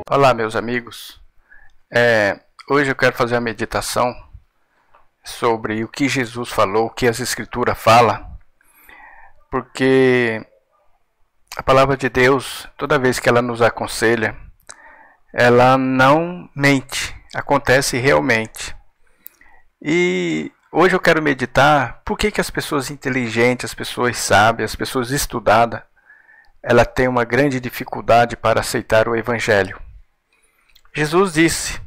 Olá, meus amigos. Hoje eu quero fazer uma meditação sobre o que Jesus falou, o que as Escrituras falam, porque a palavra de Deus, toda vez que ela nos aconselha, ela não mente, acontece realmente. E hoje eu quero meditar por que as pessoas inteligentes, as pessoas sábias, as pessoas estudadas, ela tem uma grande dificuldade para aceitar o Evangelho. Jesus disse,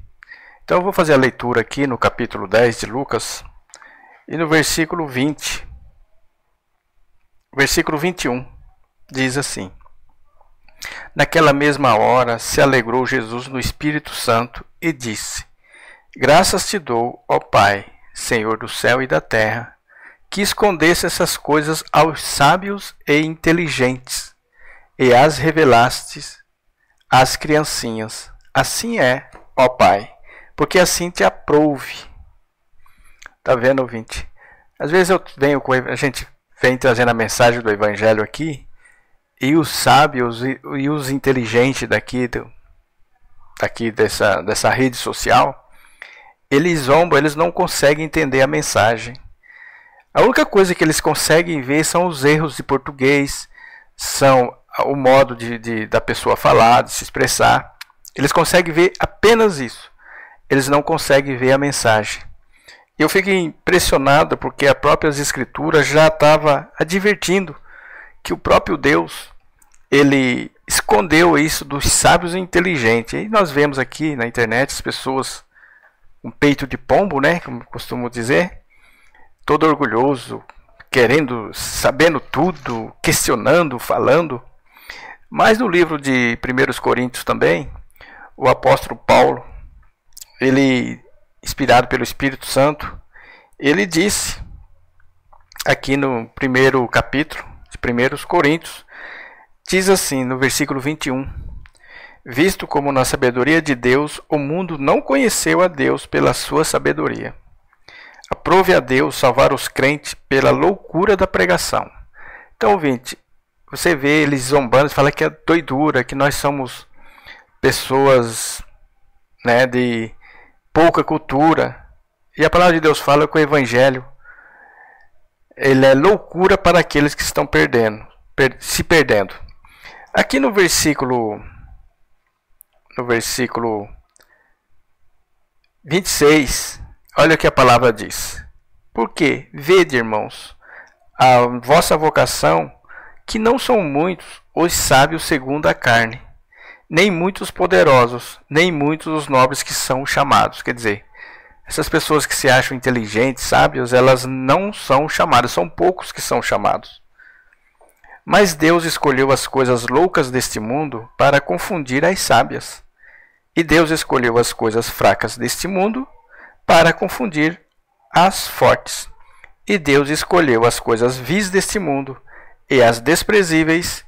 então eu vou fazer a leitura aqui no capítulo 10 de Lucas, e no versículo 20, versículo 21, diz assim: Naquela mesma hora se alegrou Jesus no Espírito Santo e disse: Graças te dou, ó Pai, Senhor do céu e da terra, que escondesse essas coisas aos sábios e inteligentes, e as revelastes às criancinhas. Assim é, ó Pai, porque assim te aprouve. Tá vendo, ouvinte? Às vezes a gente vem trazendo a mensagem do Evangelho aqui, e os sábios e os inteligentes daqui dessa rede social, eles zombam, eles não conseguem entender a mensagem. A única coisa que eles conseguem ver são os erros de português, são o modo da pessoa falar, de se expressar. Eles conseguem ver apenas isso. Eles não conseguem ver a mensagem. Eu fiquei impressionado porque a própria Escritura já estava advertindo que o próprio Deus, ele escondeu isso dos sábios e inteligentes. E nós vemos aqui na internet as pessoas com peito de pombo, né, como costumo dizer, todo orgulhoso, querendo, sabendo tudo, questionando, falando. Mas no livro de 1 Coríntios também, o apóstolo Paulo, ele, inspirado pelo Espírito Santo, ele disse, aqui no primeiro capítulo de 1 Coríntios, diz assim, no versículo 21, Visto como na sabedoria de Deus, o mundo não conheceu a Deus pela sua sabedoria. Aprove a Deus salvar os crentes pela loucura da pregação. Então, ouvinte, você vê eles zombando, fala que é doidura, que nós somos pessoas, né, de pouca cultura. E a palavra de Deus fala que o Evangelho, ele é loucura para aqueles que estão se perdendo. Aqui no versículo 26, olha o que a palavra diz. Porque, vede, irmãos, a vossa vocação, que não são muitos os sábios segundo a carne, nem muitos poderosos, nem muitos os nobres que são chamados. Quer dizer, essas pessoas que se acham inteligentes, sábias, elas não são chamadas, são poucos que são chamados. Mas Deus escolheu as coisas loucas deste mundo para confundir as sábias. E Deus escolheu as coisas fracas deste mundo para confundir as fortes. E Deus escolheu as coisas vis deste mundo, e as desprezíveis,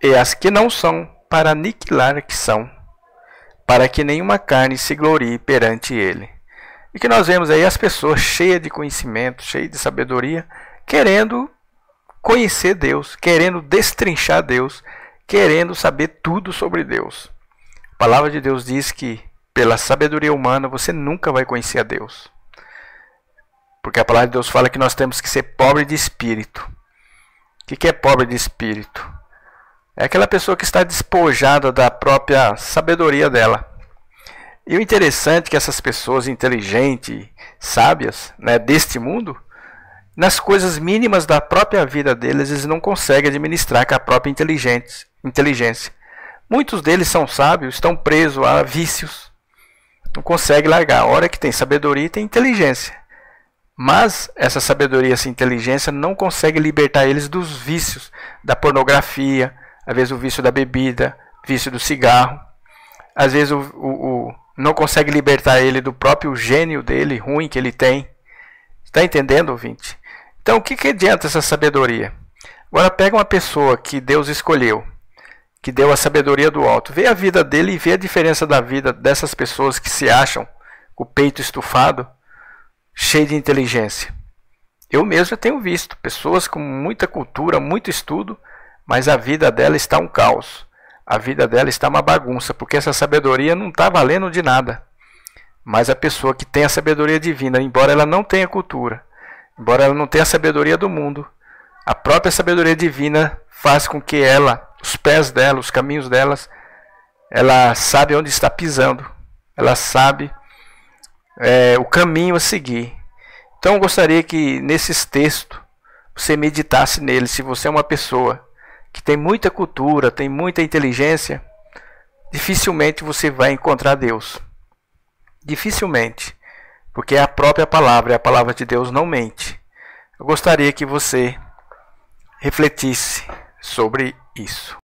e as que não são, para aniquilar a que são, para que nenhuma carne se glorie perante ele. E que nós vemos aí as pessoas cheias de conhecimento, cheias de sabedoria, querendo conhecer Deus, querendo destrinchar Deus, querendo saber tudo sobre Deus. A palavra de Deus diz que pela sabedoria humana você nunca vai conhecer a Deus. Porque a palavra de Deus fala que nós temos que ser pobre de espírito. O que é pobre de espírito? É aquela pessoa que está despojada da própria sabedoria dela. E o interessante é que essas pessoas inteligentes, sábias, né, deste mundo, nas coisas mínimas da própria vida deles, eles não conseguem administrar com a própria inteligência. Muitos deles são sábios, estão presos a vícios, não conseguem largar. A hora que tem sabedoria, tem inteligência. Mas essa sabedoria, essa inteligência não consegue libertar eles dos vícios, da pornografia, às vezes o vício da bebida, vício do cigarro. Às vezes não consegue libertar ele do próprio gênio dele, ruim que ele tem. Está entendendo, ouvinte? Então, o que adianta essa sabedoria? Agora pega uma pessoa que Deus escolheu, que deu a sabedoria do alto. Vê a vida dele e vê a diferença da vida dessas pessoas que se acham com o peito estufado, cheio de inteligência. Eu mesmo já tenho visto pessoas com muita cultura, muito estudo, mas a vida dela está um caos. A vida dela está uma bagunça, porque essa sabedoria não está valendo de nada. Mas a pessoa que tem a sabedoria divina, embora ela não tenha cultura, embora ela não tenha a sabedoria do mundo, a própria sabedoria divina faz com que ela, os pés dela, os caminhos delas, ela sabe onde está pisando. Ela sabe o caminho a seguir. Então eu gostaria que nesses textos você meditasse neles. Se você é uma pessoa que tem muita cultura, tem muita inteligência, dificilmente você vai encontrar Deus. Dificilmente. Porque é a própria palavra, e a palavra de Deus não mente. Eu gostaria que você refletisse sobre isso.